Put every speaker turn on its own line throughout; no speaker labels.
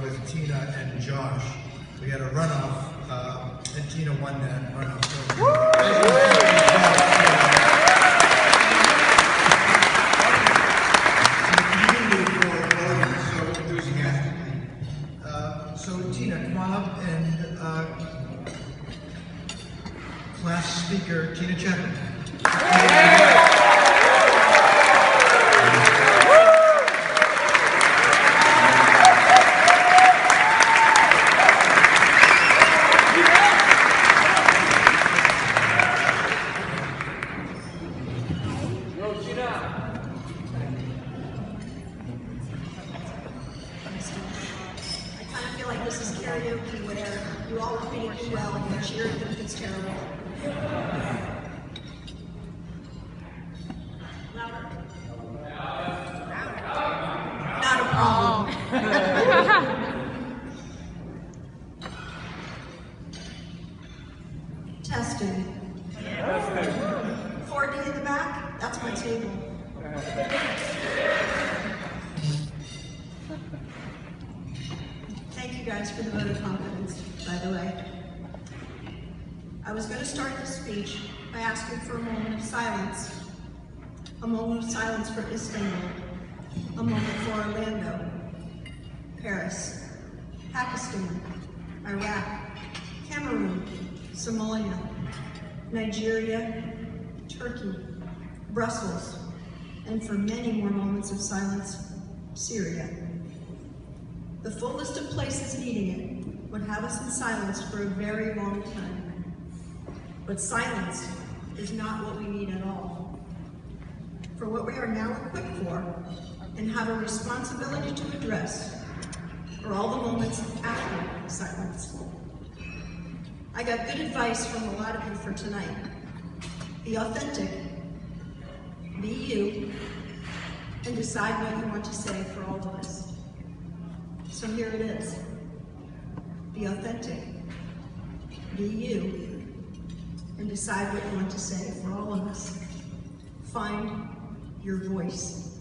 with Tina and Josh. We had a runoff, and Tina won that runoff. So Tina, come on up and class speaker Tina Chadwick.
This is karaoke where you all repeat it well and you cheer if it's terrible. Louder? Not a problem. Testing. 4D in the back? That's my table. Thank you guys for the vote of confidence, by the way. I was going to start this speech by asking for a moment of silence. A moment of silence for Istanbul. A moment for Orlando, Paris, Pakistan, Iraq, Cameroon, Somalia, Nigeria, Turkey, Brussels, and for many more moments of silence, Syria. The full list of places needing it would have us in silence for a very long time. But silence is not what we need at all. For what we are now equipped for and have a responsibility to address are all the moments after silence. I got good advice from a lot of you for tonight. Be authentic, be you, and decide what you want to say for all of us. So here it is. Be authentic, be you, and decide what you want to say for all of us. Find your voice.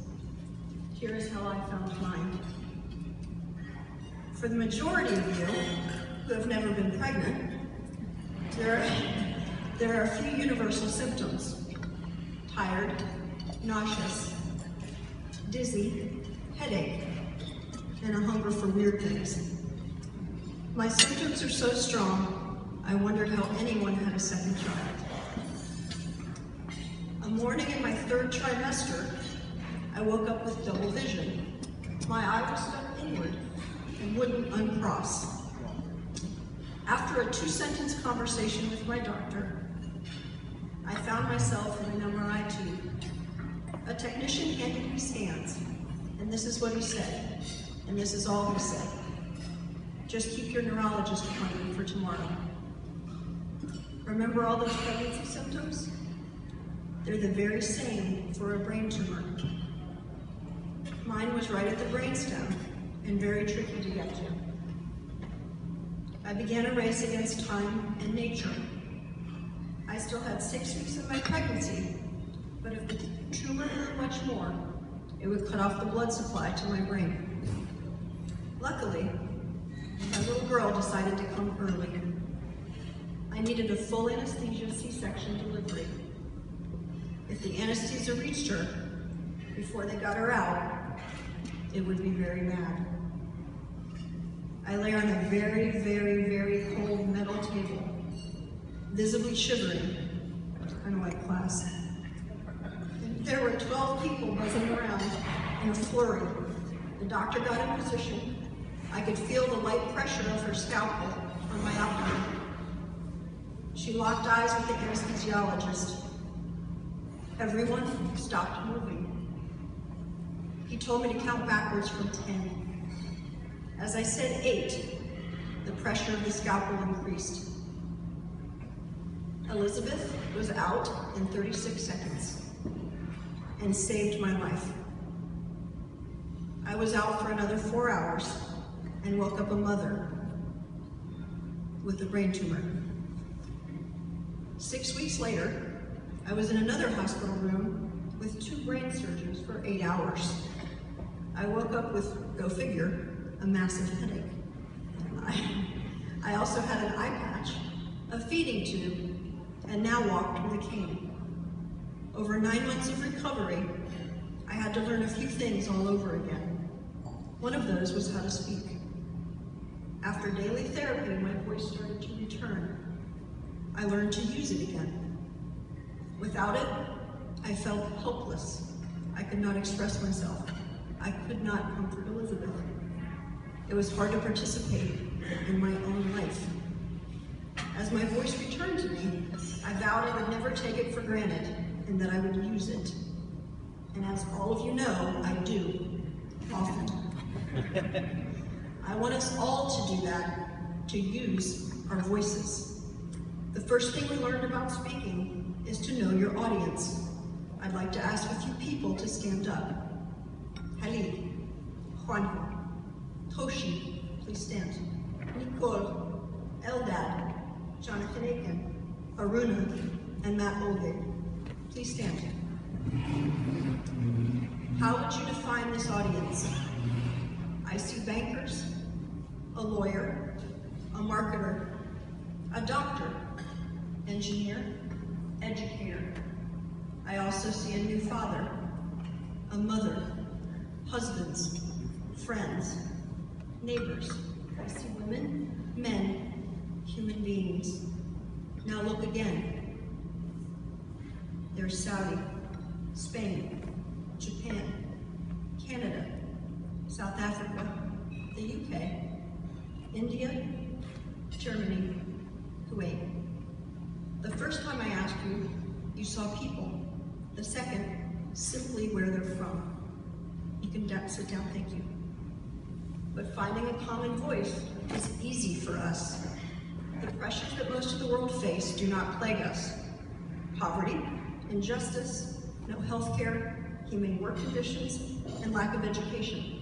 Here is how I found mine. For the majority of you who have never been pregnant, there are a few universal symptoms: tired, nauseous, dizzy, headache, and a hunger for weird things. My symptoms are so strong, I wondered how anyone had a second child. A morning in my third trimester, I woke up with double vision. My eye was stuck inward and wouldn't uncross. After a 2-sentence conversation with my doctor, I found myself in an MRI tube. A technician handed me scans, and this is what he said. And this is all he said. Just keep your neurologist appointment for tomorrow. Remember all those pregnancy symptoms? They're the very same for a brain tumor. Mine was right at the brainstem and very tricky to get to. I began a race against time and nature. I still had 6 weeks of my pregnancy, but if the tumor grew much more, it would cut off the blood supply to my brain. Luckily, my little girl decided to come early. I needed a full anesthesia C-section delivery. If the anesthesia reached her before they got her out, it would be very bad. I lay on a very, very, very cold metal table, visibly shivering, kind of like class. And there were 12 people buzzing around in a flurry. The doctor got in position. I could feel the light pressure of her scalpel on my abdomen. She locked eyes with the anesthesiologist. Everyone stopped moving. He told me to count backwards from 10. As I said 8, the pressure of the scalpel increased. Elizabeth was out in 36 seconds and saved my life. I was out for another 4 hours and woke up a mother with a brain tumor. 6 weeks later, I was in another hospital room with 2 brain surgeons for 8 hours. I woke up with, go figure, a massive headache. I also had an eye patch, a feeding tube, and now walked with a cane. Over 9 months of recovery, I had to learn a few things all over again. One of those was how to speak. After daily therapy, my voice started to return. I learned to use it again. Without it, I felt helpless. I could not express myself. I could not comfort Elizabeth. It was hard to participate in my own life. As my voice returned to me, I vowed I would never take it for granted and that I would use it. And as all of you know, I do, often. I want us all to do that, to use our voices. The first thing we learned about speaking is to know your audience. I'd like to ask a few people to stand up. Halil, Juanjo, Toshi, please stand. Nicole, Eldad, Jonathan Aiken, Aruna, and Matt Olgate. Please stand. How would you define this audience? I see bankers, a lawyer, a marketer, a doctor, engineer, educator. I also see a new father, a mother, husbands, friends, neighbors. I see women, men, human beings. Now look again. There's Saudi, Spain, Japan, Canada, South Africa, the UK, India, Germany, Kuwait. The first time I asked you, you saw people. The second, simply where they're from. You can sit down, thank you. But finding a common voice is easy for us. The pressures that most of the world face do not plague us. Poverty, injustice, no health care, humane work conditions, and lack of education.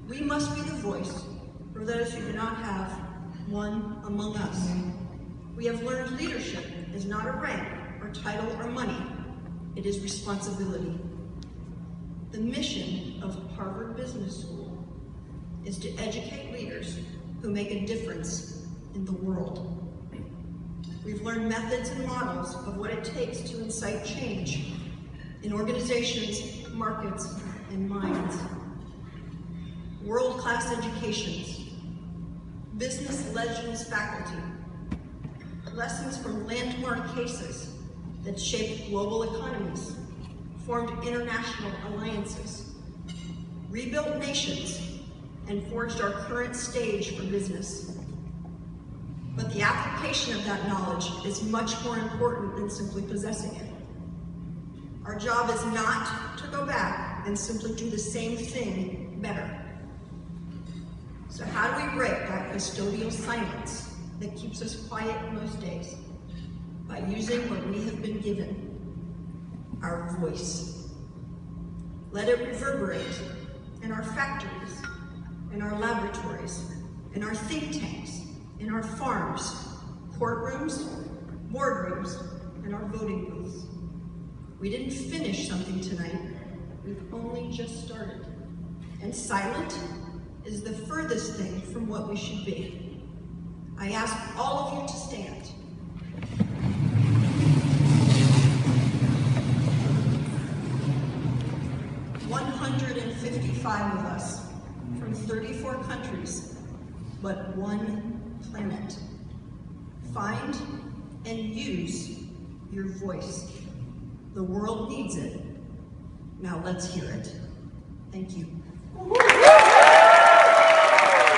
We must be the voice for those who do not have one among us. We have learned leadership is not a rank or title or money. It is responsibility. The mission of Harvard Business School is to educate leaders who make a difference in the world. We've learned methods and models of what it takes to incite change in organizations, markets, and minds. World-class educations, business legends faculty, lessons from landmark cases that shaped global economies, formed international alliances, rebuilt nations, and forged our current stage for business. But the application of that knowledge is much more important than simply possessing it. Our job is not to go back and simply do the same thing better. So how do we break that custodial silence that keeps us quiet most days? By using what we have been given, our voice. Let it reverberate in our factories, in our laboratories, in our think tanks, in our farms, courtrooms, boardrooms, and our voting booths. We didn't finish something tonight, we've only just started. And silent is the furthest thing from what we should be. I ask all of you to stand. $155 of us from 34 countries, but one planet. Find and use your voice. The world needs it. Now let's hear it. Thank you.